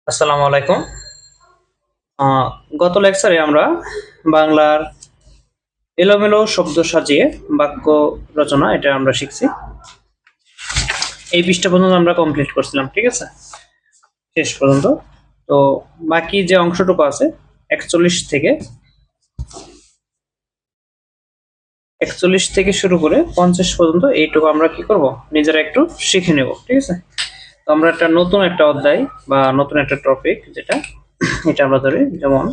আসসালামু আলাইকুম। আহ, গত লেকচারে আমরা বাংলার এলোমেলো শব্দ সাজিয়ে বাক্য রচনা এটা আমরা শিখছি। এই পৃষ্ঠা পর্যন্ত আমরা কমপ্লিট করছিলাম, ঠিক আছে, শেষ পর্যন্ত। তো বাকি যে অংশটুকু আছে 41 থেকে শুরু করে 50 পর্যন্ত এইটুকু আমরা কি করব, নিজেরা একটু শিখে নেব, ঠিক আছে। তো আমরা নতুন একটা অধ্যায় বা নতুন একটা টপিক যেটা এটা আমরা ধরি, যেমন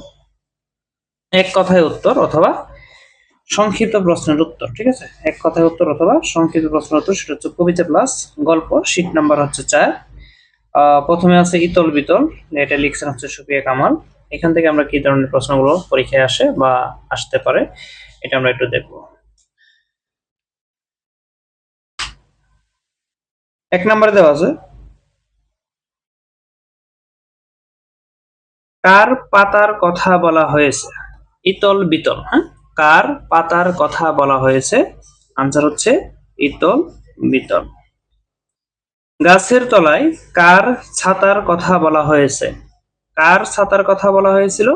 এক কথায় উত্তর অথবা সংক্ষিপ্ত প্রশ্নের উত্তর, ঠিক আছে। এক কথায় উত্তর অথবা সংক্ষিপ্ত প্রশ্নের উত্তর, সেটা হচ্ছে কবিতা প্লাস গল্প। শীট নাম্বার হচ্ছে 4। প্রথমে আছে ইতল বিতল, এটা লিখছেন হচ্ছে সুফিয়া কামাল। এখান থেকে আমরা কি ধরনের প্রশ্নগুলো পরীক্ষায় আসে বা আসতে পারে এটা আমরা একটু দেখব। এক নম্বরে দেওয়া আছে, কার পাতার কথা বলা হয়েছে? ইতল বিতল, হ্যাঁ, কার পাতার কথা বলা হয়েছে? আনসার হচ্ছে ইতল বিতল। গাছের তলায় কার ছাতার কথা বলা হয়েছে? কার ছাতার কথা বলা হয়েছিল?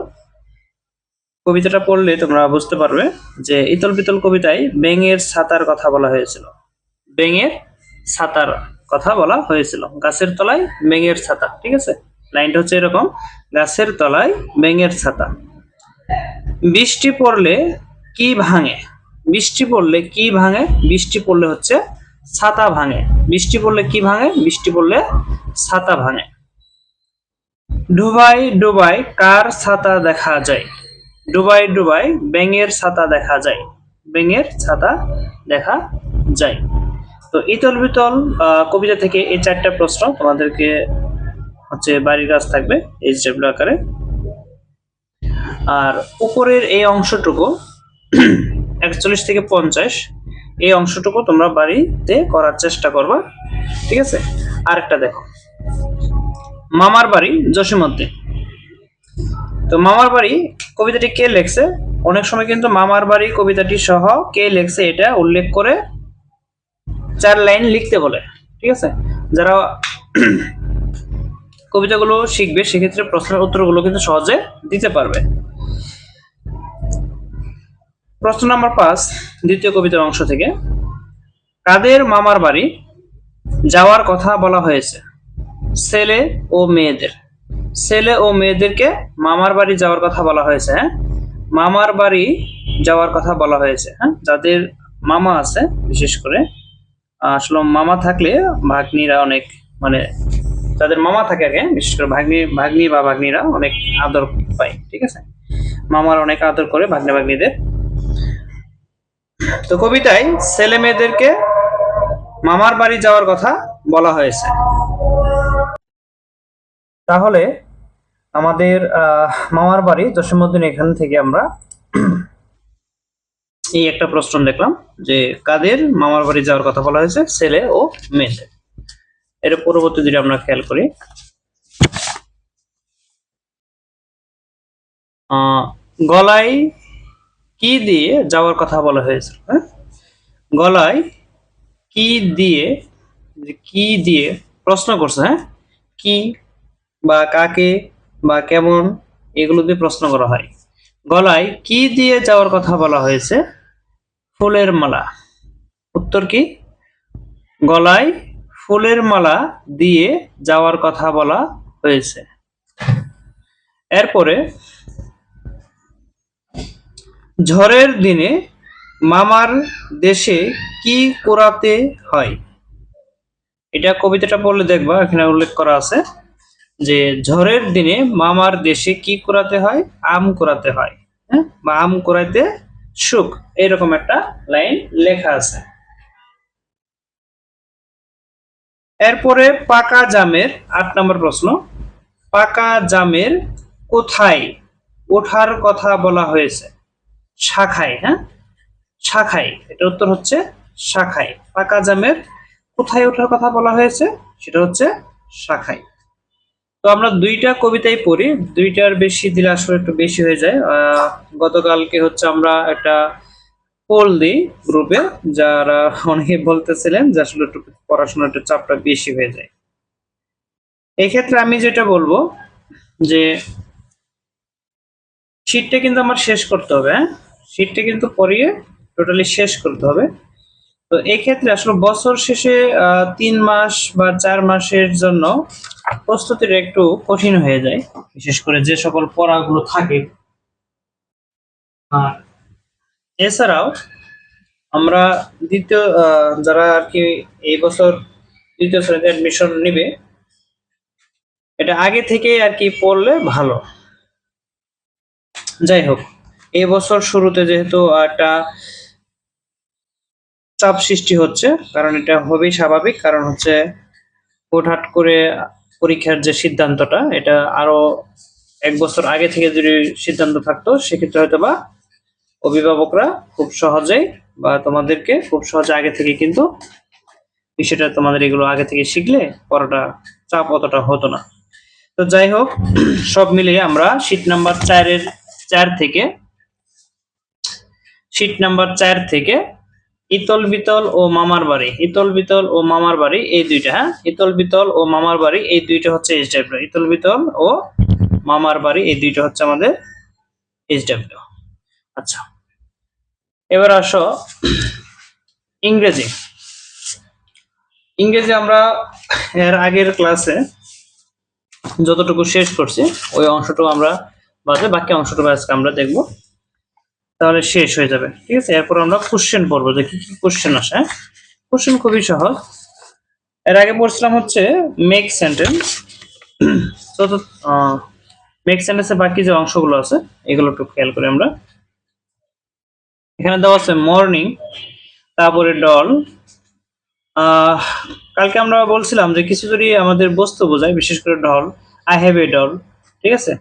কবিতাটা পড়লে তোমরা বুঝতে পারবে যে ইতল বিতল কবিতায় ব্যাঙের ছাতার কথা বলা হয়েছিল। ব্যাঙের ছাতার কথা বলা হয়েছিল, গাছের তলায় ব্যাঙের ছাতা, ঠিক আছে। লাইনটা হচ্ছে এরকম, গাছের তলায় ব্যাঙের ছাতা। বৃষ্টি পড়লে কি ভাঙে? বৃষ্টি পড়লে কি ভাঙে? বৃষ্টি পড়লে হচ্ছে ছাতা ভাঙে। বৃষ্টি পড়লে কি ভাঙে? বৃষ্টি পড়লে ছাতা ভাঙে। ডুবাই ডুবাই কার ছাতা দেখা যায়? ডুবাই ডুবাই ব্যাঙের ছাতা দেখা যায়। ব্যাঙের ছাতা দেখা যায়। তো ইতল বিতল কবিতা থেকে এই 4টা প্রশ্ন তোমাদেরকে হচ্ছে বাড়ির কাজ থাকবে এই স্টেপগুলো আকারে। আর উপরের এই অংশটুকু 41 থেকে 50, এই অংশটুকু তোমরা বাড়িতে করার চেষ্টা করবা, ঠিক আছে। আরেকটা দেখো, মামার বাড়ি জসীমউদ্দিন। তো মামার বাড়ি কবিতাটি কে লেখছে? অনেক সময় কিন্তু মামার বাড়ি কবিতাটি সহ কে লেখছে এটা উল্লেখ করে 4 লাইন লিখতে বলে, ঠিক আছে। যারা কবিতাগুলো শিখবে সেক্ষেত্রে প্রশ্নের উত্তরগুলো কিন্তু সহজে দিতে পারবে। প্রশ্ন নাম্বার 5, দ্বিতীয় কবিতার অংশ থেকে, কাদের মামার বাড়ি যাওয়ার কথা বলা হয়েছে? ছেলে ও মেয়েদের। ছেলে ও মেয়েদেরকে মামার বাড়ি যাওয়ার কথা বলা হয়েছে, হ্যাঁ, মামার বাড়ি যাওয়ার কথা বলা হয়েছে, হ্যাঁ। যাদের মামা আছে, বিশেষ করে আসলে মামা থাকলে ভাগ্নিরা অনেক, মানে যাদের মামা থাকে আগে, বিশেষ করে ভাগ্নি বা ভাগ্নিরা অনেক আদর পায়, ঠিক আছে। মামার অনেক আদর করে ভাগ্নে ভাগ্নিদের। তো কবিতায় ছেলে মেয়েদেরকে মামার বাড়ি যাওয়ার কথা বলা হয়েছে। তাহলে আমাদের মামার বাড়ি জসীমউদ্দিন, এখান থেকে আমরা এই একটা প্রশ্ন দেখলাম যে কাদের মামার বাড়ি যাওয়ার কথা বলা হয়েছে? ছেলে ও মেয়েদের। এর পরবর্তী যদি আমরা খেয়াল করি, গলায় কি দিয়ে যাওয়ার কথা বলা হয়েছে? হ্যাঁ, গলায় কি দিয়ে, কি দিয়ে প্রশ্ন করছে, হ্যাঁ, কি বা কাকে বা কেমন, এগুলো দিয়ে প্রশ্ন করা হয়। গলায় কি দিয়ে যাওয়ার কথা বলা হয়েছে? ফুলের মালা। উত্তর কি? গলায় ফুলের মালা দিয়ে যাওয়ার কথা বলা হয়েছে। এরপরে, ঝড়ের দিনে মামার দেশে কি কুড়াতে হয়? এটা কবিতাটা পড়লে দেখবা এখানে উল্লেখ করা আছে যে ঝড়ের দিনে মামার দেশে কি কুড়াতে হয়? আম কুড়াতে হয়, হ্যাঁ, বা আম কুড়াইতে সুখ, এরকম একটা লাইন লেখা আছে। এরপরে পাকা জামের 8 নম্বর প্রশ্ন, পাকা জামের কোথায় ওঠার কথা বলা হয়েছে? শাখায়, হ্যাঁ, শাখায়। এটা উত্তর হচ্ছে শাখায়। পাকা জামের কোথায় ওঠার কথা বলা হয়েছে? সেটা হচ্ছে শাখায়। তো আমরা 2টা কবিতাই পড়ি, 2টার বেশি দিলে আসলে একটু বেশি হয়ে যায়। গতকালকে হচ্ছে আমরা একটা পোল দিই গ্রুপে, যারা অনেকে বলতেছিলেন যে আসলে একটু পড়াশোনার একটু চাপটা বেশি হয়ে যায়। এই ক্ষেত্রে আমি যেটা বলবো যে শীটটা কিন্তু আমার শেষ করতে হবে, হ্যাঁ, শীটটা কিন্তু পড়িয়ে টোটালি শেষ করতে হবে। তো এই ক্ষেত্রে আসলে বছর শেষে 3 মাস বা 4 মাসের জন্য প্রস্তুতিটা একটু কঠিন হয়ে যায়, বিশেষ করে যে সকল পড়াগুলো থাকে। আর এছাড়াও আমরা দ্বিতীয় যারা আর কি এই বছর দ্বিতীয় শ্রেণীতে অ্যাডমিশন নিবে, এটা আগে থেকেই আর কি পড়লে ভালো। যাই হোক, এই বছর শুরুতে যেহেতু একটা চাপ সৃষ্টি হচ্ছে, কারণ এটা হবেই স্বাভাবিক, কারণ হচ্ছে হুটহাট করে পরীক্ষার যে সিদ্ধান্তটা, এটা আরো 1 বছর আগে থেকে যদি সিদ্ধান্ত থাকতো, সেক্ষেত্রে হয়তো বা অভিভাবকরা খুব সহজেই বা তোমাদেরকে খুব সহজে আগে থেকে কিন্তু বিষয়টা তোমাদের এগুলো আগে থেকে শিখলে পড়াটা চাপ অতটা হতো না। তো যাই হোক, সব মিলিয়ে আমরা শীট নাম্বার 4 থেকে ইতল বিতল ও মামার বাড়ি, ইতল বিতল ও মামার বাড়ি এই দুইটা, হ্যাঁ, ইতল বিতল ও মামার বাড়ি এই দুইটা হচ্ছে এইচডব্লিউ, ইতল বিতল ও মামার বাড়ি এই দুইটা হচ্ছে আমাদের এইচডব্লিউ। আচ্ছা, এবার আসো ইংরেজি। ইংরেজি আমরা এর আগের ক্লাসে যতটুকু শেষ করছি ওই অংশটুকু আমরা বাদে বাকি অংশটুকু আজকে আমরা দেখব, তাহলে শেষ হয়ে যাবে। ঠিক আছে, এরপর আমরা কোশ্চেন পড়বো যে কি কি কোশ্চেন আসে। কোশ্চেন খুবই সহজ। এর আগে পড়ছিলাম হচ্ছে মেক সেন্টেন্স। তো মেক সেন্টেন্সের বাকি যে অংশগুলো আছে এগুলো একটু খেয়াল করি আমরা। এখানে দেওয়া আছে মর্নিং, তারপরে ডল। কালকে আমরা বলছিলাম যে কিছু যদি আমাদের বস্তু বোঝায়, বিশেষ করে doll, I have a doll, ঠিক আছে।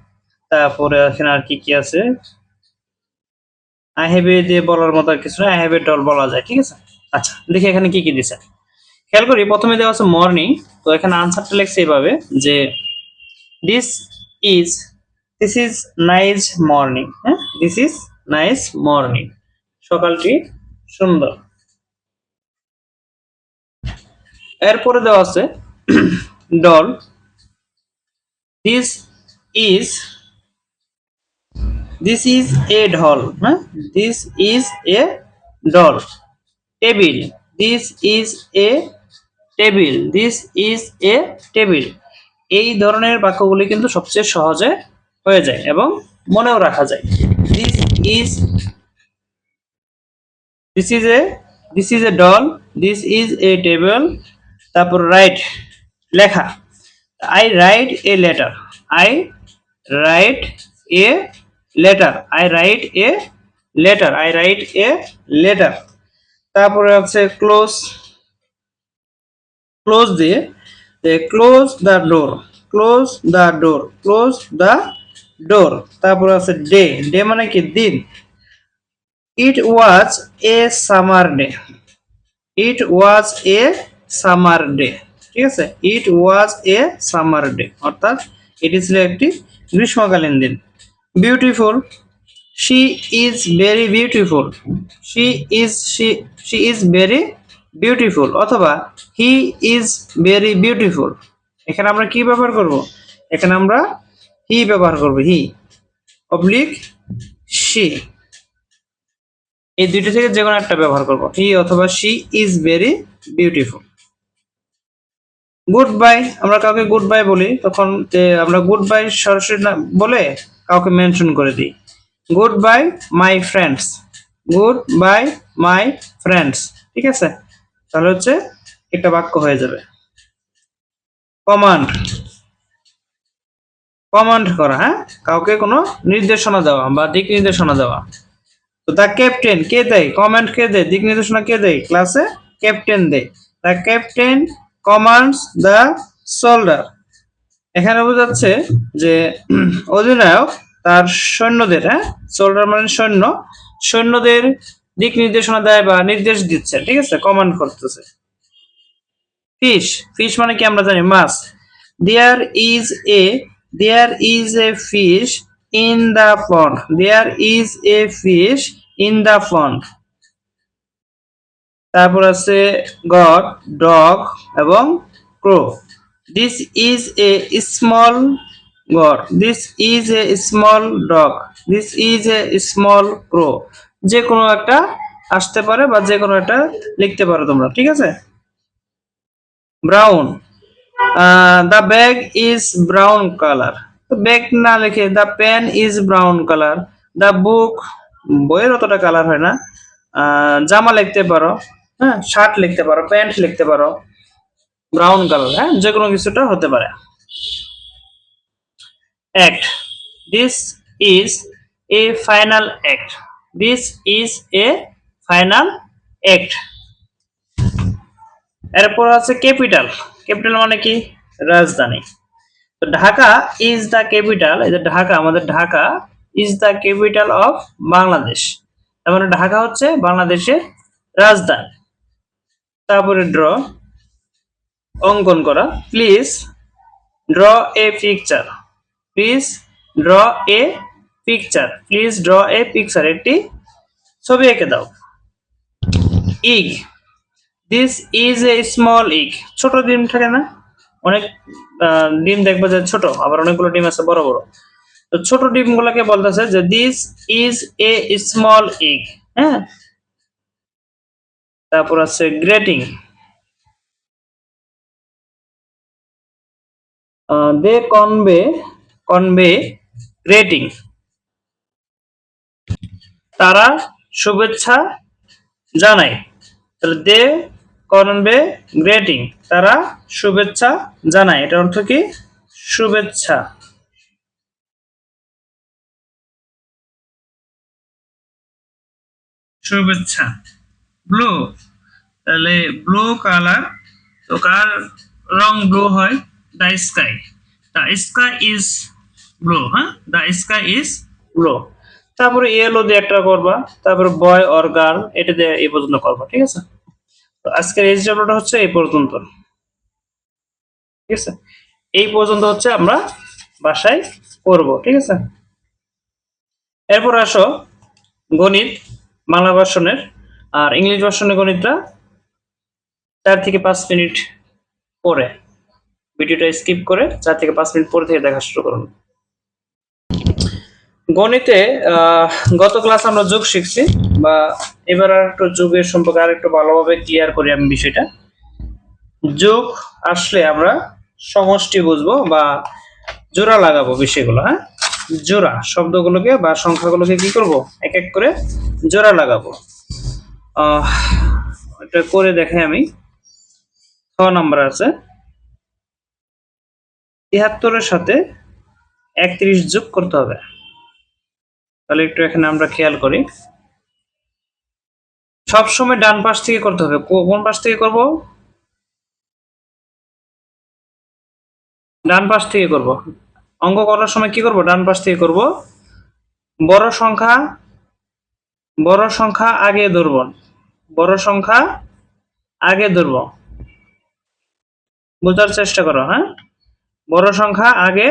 তারপরে এখানে আর কি কি আছে, আই হ্যাভ এ দিয়ে বলার মতো কিছু না, আই হ্যাভ এ ডল বলা যায়, ঠিক আছে। আচ্ছা, দেখি এখানে কি কি দিছে। খেয়াল করি, প্রথমে দেওয়া আছে মর্নিং। তো এখানে আনসারটা লিখছে এইভাবে যে this is this is nice morning, হ্যাঁ, দিস ইজ নাইস মর্নিং, সকালটি সুন্দর। এরপরে দেওয়া আছে doll, this is this is এ ঢল, হ্যাঁ, this is a doll. Table, this is A table, this is A table. এই ধরনের বাক্যগুলি কিন্তু সবচেয়ে সহজে হয়ে যায় এবং মনেও রাখা যায়। This is this is A this is a doll, this is A table. তারপর রাইট, লেখা, I write a letter, I write a letter, I write a letter, I write a letter. তারপরে আছে ক্লোজ, ক্লোজ দিয়ে close the door, close the door, close the door. তারপরে আছে day, day মানে কি দিন। ইট ওয়াজ এ সামার ডে, ইট ওয়াজ এ summer day, ঠিক আছে। ইট ওয়াজ এ সামার ডে অর্থাৎ এটি ছিল একটি গ্রীষ্মকালীন দিন। Beautiful, she is very beautiful, she is she is very beautiful, অথবা হি ইজ ভেরি বিউটিফুল। এখানে আমরা কি ব্যবহার করব, এখানে আমরা হি ব্যবহার করব, হি অবলিক শি, এই দুইটা থেকে যে কোনো একটা ব্যবহার করব, হি অথবা she is very beautiful. Good bye, আমরা কাউকে গুড বাই বলি, তখন আমরা গুড বাই সরাসরি না বলে কাউকে মেনশন করে দিই, goodbye my friends, goodbye my friends, ঠিক আছে। তাহলে হচ্ছে একটা বাক্য হয়ে যাবে। কমান্ড, কমান্ড করা, হ্যাঁ, কাউকে কোনো নির্দেশনা দেওয়া বা দিক নির্দেশনা দেওয়া। তো দ্য ক্যাপ্টেন কে দেয়, কমান্ড কে দেয়, দিক নির্দেশনা কে দেয়, ক্লাসে ক্যাপ্টেন দেয়। The captain commands the soldier. এখানে বোঝাচ্ছে যে অধিনায়ক তার সৈন্যদের, হ্যাঁ, সোল্ডার মানে সৈন্য, সৈন্যদের দিক নির্দেশনা দেয় বা নির্দেশ দিচ্ছে, ঠিক আছে, কমান্ড করতেছে। ফিশ, ফিশ মানে কি আমরা জানি মাছ। There is a there is a fish in the pond, there is a fish in the pond. তারপর আছে গড, ডগ এবং crow. This is a small ঘর। This is a small dog, this is a small crow. যে কোনো একটা আসতে পারে বা যে কোনো একটা লিখতে পারো তোমরা, ঠিক আছে। Brown, the bag is brown colour. Bag না লিখে the pen is brown colour. The book, বইয়ের অতটা কালার হয় না। জামা লিখতে পারো, হ্যাঁ, শার্ট লিখতে পারো, প্যান্ট লিখতে পারো, ব্রাউন কালার, হ্যাঁ, যে কোনো কিছুটা হতে পারে। Act, this is A final act, this is A final act. এরপর আছে ক্যাপিটাল, ক্যাপিটাল মানে কি, রাজধানী। তো ঢাকা ইজ দ্য ক্যাপিটাল, এই যে ঢাকা, আমাদের Dhaka is the capital of Bangladesh, তার মানে ঢাকা হচ্ছে বাংলাদেশের রাজধানী। তারপরে ড্র, অঙ্কন করা। Please draw a picture, please draw a picture, please draw a picture, একটি ছবি এঁকে দাও। ইগ, দিস ইজ এ স্মল ইগ, ছোট ডিম থাকে না, অনেক ডিম দেখবে যে ছোট, আবার অনেকগুলো ডিম আছে বড় বড়। তো ছোট ডিম গুলাকে বলতেছে যে দিস ইজ এ স্মল ইগ, হ্যাঁ। তারপর আছে গ্রেটিং, দে কনবে, কনবে গ্রেটিং, তারা শুভেচ্ছা জানায়। তাহলে দে কনবে গ্রেটিং, তারা শুভেচ্ছা জানায়, এটার অর্থ কি, শুভেচ্ছা। শুভেচ্ছা। ব্লু, তাহলে ব্লু কালার, তো কার রং ব্লু হয়, the sky, the sky is blue, হ্যাঁ, দ্য স্কাই ইজ ব্লু। তারপরে ইয়েলো দিয়ে একটা করবা, তারপরে বয় অর গার্ল, এটা দিয়ে এই পর্যন্ত করবা, ঠিক আছে। তো আজকের এই চ্যাপ্টারটা হচ্ছে এই পর্যন্ত, ঠিক আছে। এই পর্যন্ত হচ্ছে আমরা বাসায় করব, ঠিক আছে। এরপর আসো গণিত, বাংলা ভার্সনের আর ইংলিশ ভার্সনের গণিতটা 4 থেকে 5 মিনিট পরে, ভিডিওটা স্কিপ করে 4 থেকে 5 মিনিট পরে থেকে দেখা শুরু করুন। গণিতে গত ক্লাস আমরা যোগ শিখছি, বা এবার আর একটু যোগের সম্পর্কে আর একটু ভালোভাবে ক্লিয়ার করি আমি বিষয়টা। যোগ আসলে আমরা সমষ্টি বুঝবো বা জোড়া লাগাবো বিষয়গুলো, হ্যাঁ, জোড়া শব্দগুলোকে বা সংখ্যাগুলোকে কি করব, এক এক করে জোড়া লাগাবো। এটা করে দেখাই আমি। 6 নাম্বার আছে, 73-এর সাথে 31 যোগ করতে হবে। তাহলে একটু এখানে আমরা খেয়াল করি, সবসময় ডান পাশ থেকে করতে হবে। কোন পাশ থেকে করব, ডান পাশ থেকে করব। অঙ্ক করার সময় কি করব, ডান পাশ থেকে করব। বড় সংখ্যা, বড় সংখ্যা আগে ধরব, বড় সংখ্যা আগে ধরব, বোঝার চেষ্টা করো, হ্যাঁ। বড় সংখ্যা আগে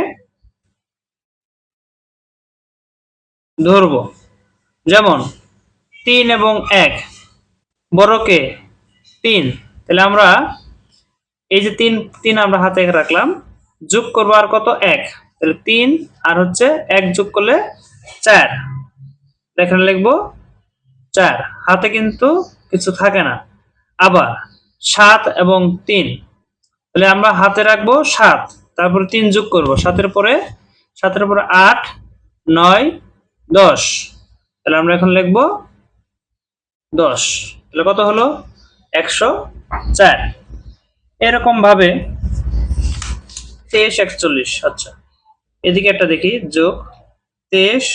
ধরব, যেমন 3 এবং 1, বড়কে 3, তাহলে আমরা এই যে 3 3 আমরা হাতে রাখলাম, যোগ করবো আর কত, 1, তাহলে 3 আর হচ্ছে 1 যোগ করলে 4, এখানে লিখবো 4, হাতে কিন্তু কিছু থাকে না। আবার 7 এবং 3, তাহলে আমরা হাতে রাখবো 7, তারপরে 3 যোগ করবো, 7-এর পরে 8, 9, 10, তাহলে আমরা এখন লিখবো 10, তাহলে কত হলো, 104। এরকম ভাবে 23, 41, আচ্ছা এদিকে একটা দেখি, যোগ 23,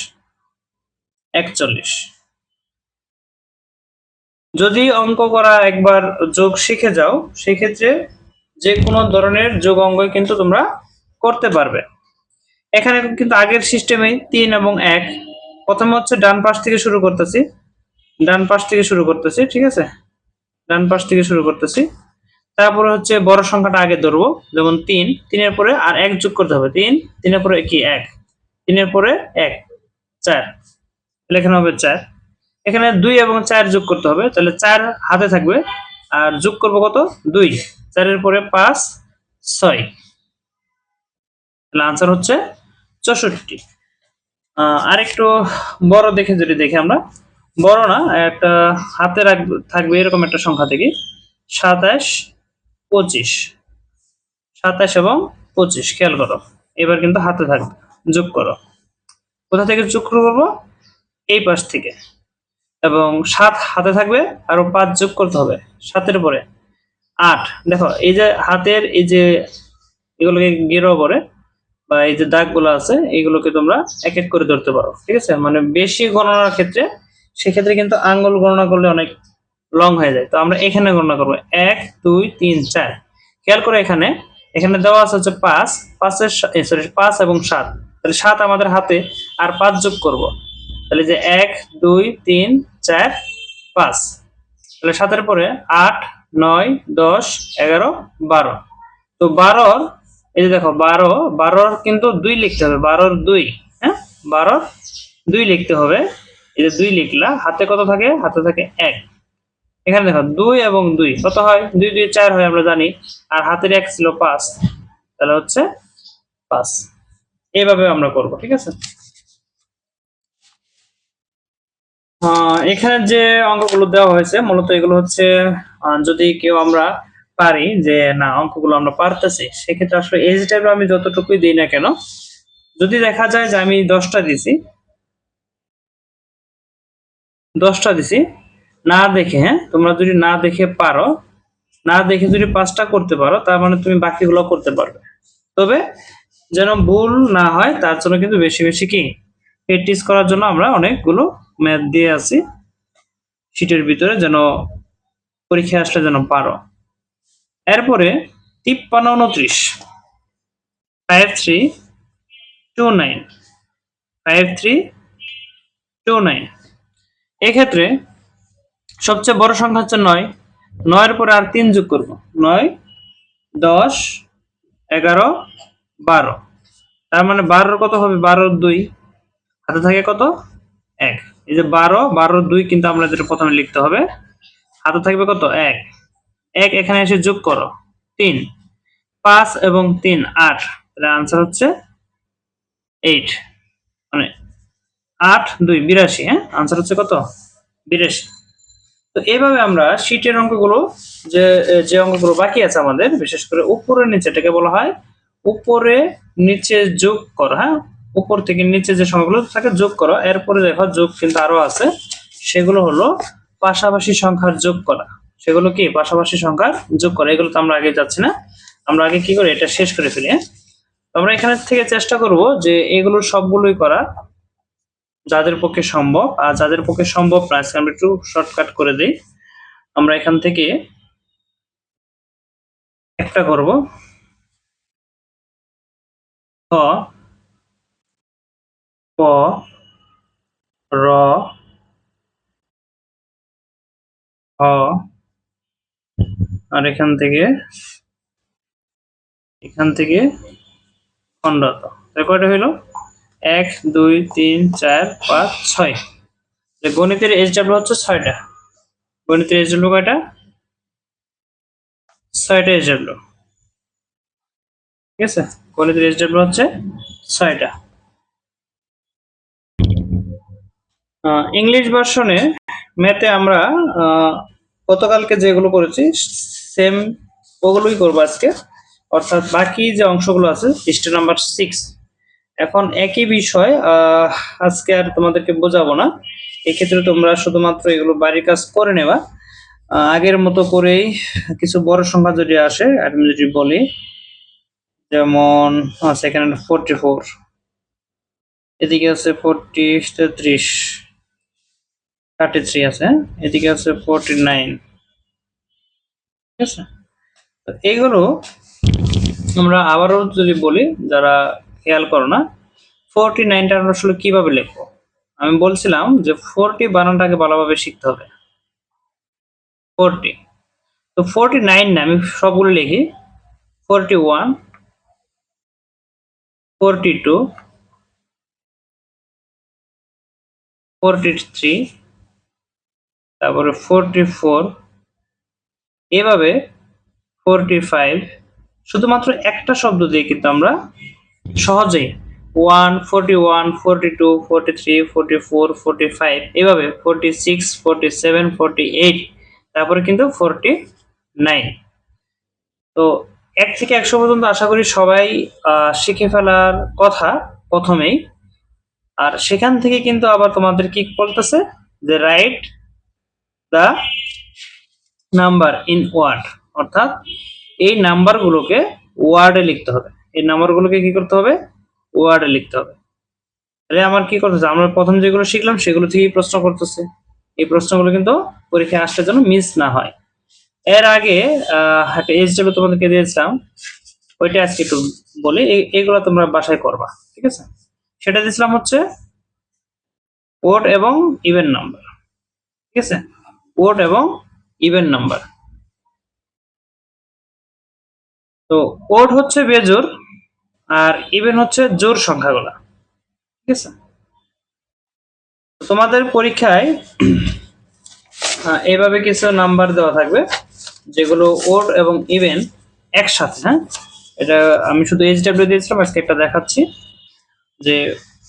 41। যদি অঙ্ক করা একবার যোগ শিখে যাও, সেক্ষেত্রে যে কোনো ধরনের যোগ অঙ্কই কিন্তু তোমরা করতে পারবে। এখানে কিন্তু আগের সিস্টেমে 3 এবং 1, প্রথমে হচ্ছে ডান পাশ থেকে শুরু করতেছি, ডান পাশ থেকে শুরু করতেছি, ঠিক আছে, ডান পাশ থেকে শুরু করতেছি। তারপরে হচ্ছে বড় সংখ্যাটা আগে ধরবো, যেমন 3, 3-এর পরে আর 1 যোগ করতে হবে, 3, 3-এর পরে কি 1, 3-এর পরে 1, 4, তাহলে এখানে হবে 4। এখানে 2 এবং 4 যোগ করতে হবে, তাহলে 4 হাতে থাকবে আর যোগ করব কত, 2, 4-এর পরে 5, 6, তাহলে আনসার হচ্ছে 64। আরেকটু বড় দেখে যদি দেখি আমরা, বড় না, একটা হাতে থাকবে এরকম একটা সংখ্যা থেকে 27, 25, 27 এবং 25 খেয়াল করো, এবার কিন্তু হাতে থাকবে, যোগ করো। কোথা থেকে যোগ করবো? এই পাশ থেকে। এবং 7 হাতে থাকবে, আরো 5 যোগ করতে হবে 7-এর পরে 8। দেখো এই যে হাতের এই যে এগুলোকে গেরো করে বা এই যে দাগগুলো আছে এইগুলোকে তোমরা এক এক করে ধরতে পারো, ঠিক আছে? মানে বেশি গণনার ক্ষেত্রে সেক্ষেত্রে কিন্তু আঙ্গুল গণনা করলে অনেক লং হয়ে যায়। তো আমরা এখানে গণনা করবো 1, 2, 3, 4। খেয়াল করে এখানে এখানে দেওয়া আছে হচ্ছে 5, 5 এবং 7, তাহলে 7 আমাদের হাতে, আর 5 যোগ করব, তাহলে যে 1, 2, 3, 4, 5, তাহলে 7-এর পরে 8, 9, 10, 11, 12। তো 12-র এই যে দেখো 12-র কিন্তু 2 লিখতে হবে, 12-র 2, হ্যাঁ 12-র 2 লিখতে হবে। এই যে 2 লিখলা, হাতে কত থাকে? হাতে থাকে 1। এখানে দেখো 2 এবং 2 কত হয়? 2, 2, 4 হয় আমরা জানি, আর হাতের 1 ছিল 5, তাহলে হচ্ছে 5। এইভাবে আমরা করব, ঠিক আছে? এখানে যে অঙ্কগুলো দেওয়া হয়েছে মূলত এগুলো হচ্ছে যদি কেউ আমরা পারি যে না অঙ্কগুলো আমরা পারতেছি, সেক্ষেত্রে আসলে এজ টাইপের আমি যতটুকুই দিই না কেন, যদি দেখা যায় যে আমি 10টা দিছি না দেখে, হ্যাঁ তোমরা যদি না দেখে পারো, না দেখে যদি 5টা করতে পারো, তার মানে তুমি বাকিগুলো করতে পারবে। তবে যেন ভুল না হয় তার জন্য কিন্তু বেশি বেশি কি প্র্যাকটিস করার জন্য আমরা অনেকগুলো ম্যাথ দিয়ে আছি শীটের ভিতরে, যেন পরীক্ষা আসলে যেন পারো। এরপরে 53, 29, 53, 29, 53, 29। এক্ষেত্রে সবচেয়ে বড় সংখ্যা হচ্ছে 9, 9-এর পরে আর 3 যোগ করব, 9, 10, 11, 12। তার মানে 12-র কত হবে? 12-র 2, হাতে থাকে কত? 1। এই যে 12-12-র 2 কিন্তু আমরা যেটা প্রথমে লিখতে হবে, হাতে থাকবে কত? 1। 1 এখানে এসে যোগ করো 3, 5 এবং 3, 8, তাহলে आंसर হচ্ছে 8, মানে 8, 2, 82। হ্যাঁ आंसर হচ্ছে কত? 82। তো এইভাবে আমরা শীটের অঙ্কগুলো যে যে অঙ্কগুলো বাকি আছে আমাদের, বিশেষ করে উপরে নিচেটাকে বলা হয় উপরে নিচে যোগ করো। হ্যাঁ উপর থেকে নিচে যে সংখ্যাগুলো থাকে যোগ করো। এরপরে দেখো যোগ কিন্তু আরো আছে, সেগুলো হলো পাশাপাশি সংখ্যার যোগ করা। সেগুলো কি? পাশাপাশি সংখ্যার যোগ করা। এগুলো তো আমরা আগে যাচ্ছি না, আমরা আগে কি করি এটা শেষ করে ফেলি। আমরা এখানে থেকে চেষ্টা করব যে এগুলো সবগুলোই করা যাদের পক্ষে সম্ভব, আর যাদের পক্ষে সম্ভব না আজকে আমরা একটু শর্টকাট করে দিই। আমরা এখান থেকে একটা করব, ক, প, র, হ, আর এখান থেকে খণ্ডত। কয়টা হইল? 1, 2, 3, 4, 5, 6। গণিতের SW হচ্ছে 6টা। গণিতের SW কয়টা? 6টা SW, ঠিক আছে? গণিতের SW হচ্ছে 6টা। ইংলিশ ভার্সনে ম্যাথে আমরা গতকালকে যেগুলো করেছি সেম ওগুলোই করবো আজকে, অর্থাৎ বাকি যে অংশগুলো আছে পৃষ্ঠা নাম্বার 6। এখন একই বিষয় আজকে আর তোমাদেরকে বোঝাবো না, এক্ষেত্রে তোমরা শুধুমাত্র এগুলো বাড়ির কাজ করে নেবা। আগের মতো করেই কিছু বড় সংখ্যা যদি আসে, আমি যদি বলি যেমন সেখানে 44, এদিকে আছে 40, 33, 33 আছে, এদিকে আছে 49, ঠিক আছে? তো এইগুলো আমরা আবারও যদি বলি, যারা খেয়াল করো না, 49টা আসলে কিভাবে লিখবো আমি বলছিলাম যে 40 বানানটাকে ভালোভাবে শিখতে হবে। 40, তো 49 না, আমি সবগুলো লিখি 41, 42, 43, তারপরে 44, এভাবে 45। শুধুমাত্র একটা শব্দ দিয়ে কিন্তু আমরা সহজেই 41, 41, 42, 43, 44, 45 এভাবে 46, 47, 48 তারপরে কিন্তু 49। তো 1 থেকে 100 পর্যন্ত আশা করি সবাই শিখে ফেলার কথা প্রথমেই। আর সেখান থেকে কিন্তু আবার তোমাদের কি বলতেছে যে write the number in word, অর্থাৎ এই নাম্বারগুলোকে ওয়ার্ডে লিখতে হবে। এই নাম্বারগুলোকে কি করতে হবে? ওয়ার্ডে লিখতে হবে। তাহলে আমার কি করতেছে, আমরা প্রথম যেগুলো শিখলাম সেগুলো থেকেই প্রশ্ন করতেছে। এই প্রশ্নগুলো কিন্তু পরীক্ষায় আসতে যেন মিস না হয়। এর আগে একটা এইচডব্লিউ তোমাদেরকে দিয়েছিলাম, ওইটা আজকে একটু বলি, এইগুলো তোমরা বাসায় করবা, ঠিক আছে? সেটা দিয়েছিলাম হচ্ছে ওড এবং ইভেন নাম্বার, ঠিক আছে? ওড এবং ইভেন নাম্বার। তো ওড হচ্ছে বেজোড় আর ইভেন হচ্ছে জোড় সংখ্যাগুলা, ঠিক আছে? তোমাদের পরীক্ষায় এইভাবে কিছু নাম্বার দেওয়া থাকবে যেগুলো ওড এবং ইভেন একসাথে, হ্যাঁ? এটা আমি শুধু এইচডব্লিউ দিয়েছিলাম, আজকে একটা দেখাচ্ছি যে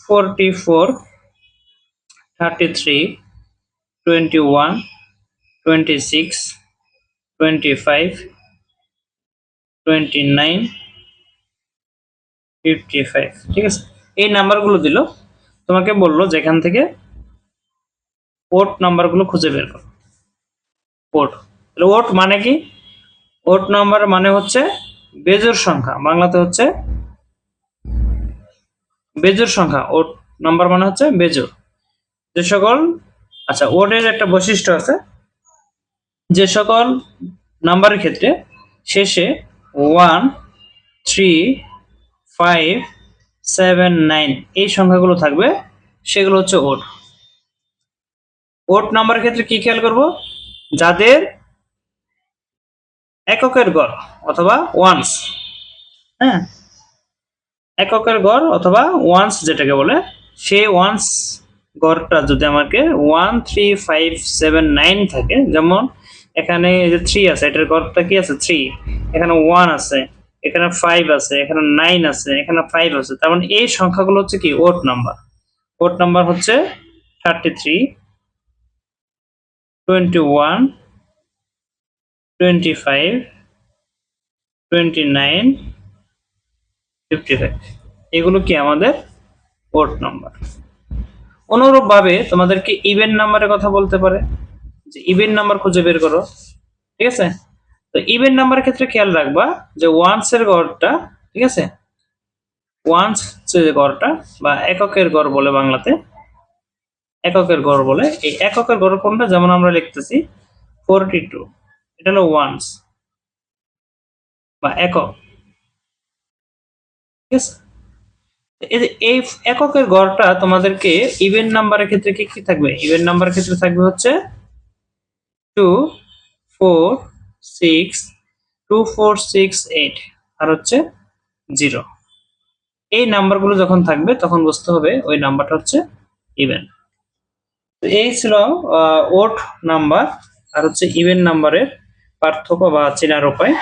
44, 33, 21, 26, 25, 29, 55, ঠিক আছে? এই নাম্বারগুলো দিল, তোমাকে বললো যেখান থেকে ওড নাম্বারগুলো খুঁজে বের করো। ওড, ওড মানে কি? ওড নাম্বার মানে হচ্ছে বেজোড় সংখ্যা, বাংলাতে হচ্ছে বেজোড় সংখ্যা। ওড নাম্বার মানে হচ্ছে বেজোড়। যে সকল, আচ্ছা, ওডের একটা বৈশিষ্ট্য আছে, যে সকল নাম্বারের ক্ষেত্রে শেষে 1, 3, 5, 7, 9 এই সংখ্যাগুলো থাকবে সেগুলো হচ্ছে ওড। ওড নাম্বারের ক্ষেত্রে কি খেয়াল করব? যাদের এককের গড় অথবা ওয়ান্স, হ্যাঁ, এককের গড় অথবা ওয়ান্স যেটাকে বলে, সেই ওয়ান্স গড়টা যদি আমাকে 1, 3, 5, 7, 9 থাকে, যেমন এখানে যে 3 আছে, এটার গড়টা কি আছে? 3, এখানে 1 আছে, এখানে 5 আছে, এখানে 9 আছে, এখানে 5 আছে, তার মানে এই সংখ্যাগুলো হচ্ছে কি ওড নাম্বার। ওড নাম্বার হচ্ছে 33, 21, 25, 29, 55 এগুলো কি আমাদের ওড নাম্বার। অনুরূপ ভাবে তোমাদেরকে ইভেন নাম্বারের কথা বলতে পারে যে ইভেন নাম্বার খুঁজে বের করো, ঠিক আছে? তো ইভেন নাম্বারের ক্ষেত্রে খেয়াল রাখবা যে ওয়ান্স এর গড়টা, ঠিক আছে, ওয়ান্স যে গড়টা বা এককের গড় বলে বাংলাতে, এককের গড় বলে, এই এককের গড় কোনটা? যেমন আমরা লিখতেছি 42, এটা হলো ওয়ান্স বা একক, ঠিক আছে? এই এককের গড়টা তোমাদেরকে ইভেন নাম্বারের ক্ষেত্রে কি কি থাকবে? ইভেন নাম্বারের ক্ষেত্রে থাকবে হচ্ছে 2, 4, 6, 2, 4, 6, 8 আর হচ্ছে 0। এই নাম্বারগুলো যখন থাকবে তখন বুঝতে হবে ওই নাম্বারটা হচ্ছে ইভেন। তো এই ছিল ওড নাম্বার আর হচ্ছে ইভেন নাম্বারের পার্থক্য বা চেনার উপায়।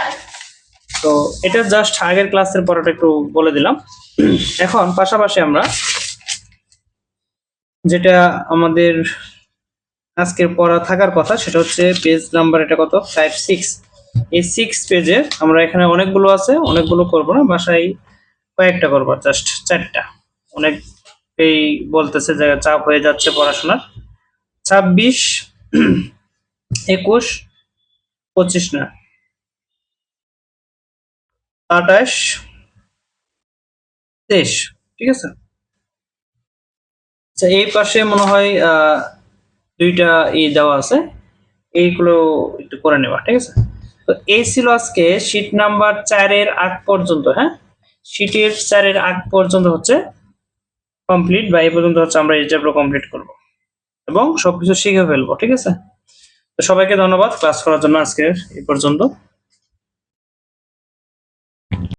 তো এটা জাস্ট আগের ক্লাসের পড়াটা একটু বলে দিলাম। এখন পাশাপাশি আমরা যেটা আমাদের আজকের পড়া থাকার কথা সেটা হচ্ছে পেজ নাম্বার, এটা কত? 5, 6। এই 6 পেজে আমরা এখানে অনেকগুলো আছে, অনেকগুলো করব না, বাসায় কয়েকটা করবো, জাস্ট 4টা। অনেকেই বলতেছে যে চাপ হয়ে যাচ্ছে পড়াশোনার। 26, 21, 25 না, 28, 23, ঠিক আছে? আচ্ছা, এই পাশে মনে হয় দুইটা দেওয়া আছে, এইগুলো একটু করে নেবা, ঠিক আছে? তো এই ছিল আজকে শীট নাম্বার 4 এর আগ পর্যন্ত, হ্যাঁ, শীটের 4 এর আগ পর্যন্ত হচ্ছে কমপ্লিট, বা এই পর্যন্ত হচ্ছে আমরা এই চ্যাপ্টার কমপ্লিট করব এবং সবকিছু শিখে ফেলবো, ঠিক আছে? তো সবাইকে ধন্যবাদ ক্লাস করার জন্য, আজকের এই পর্যন্ত।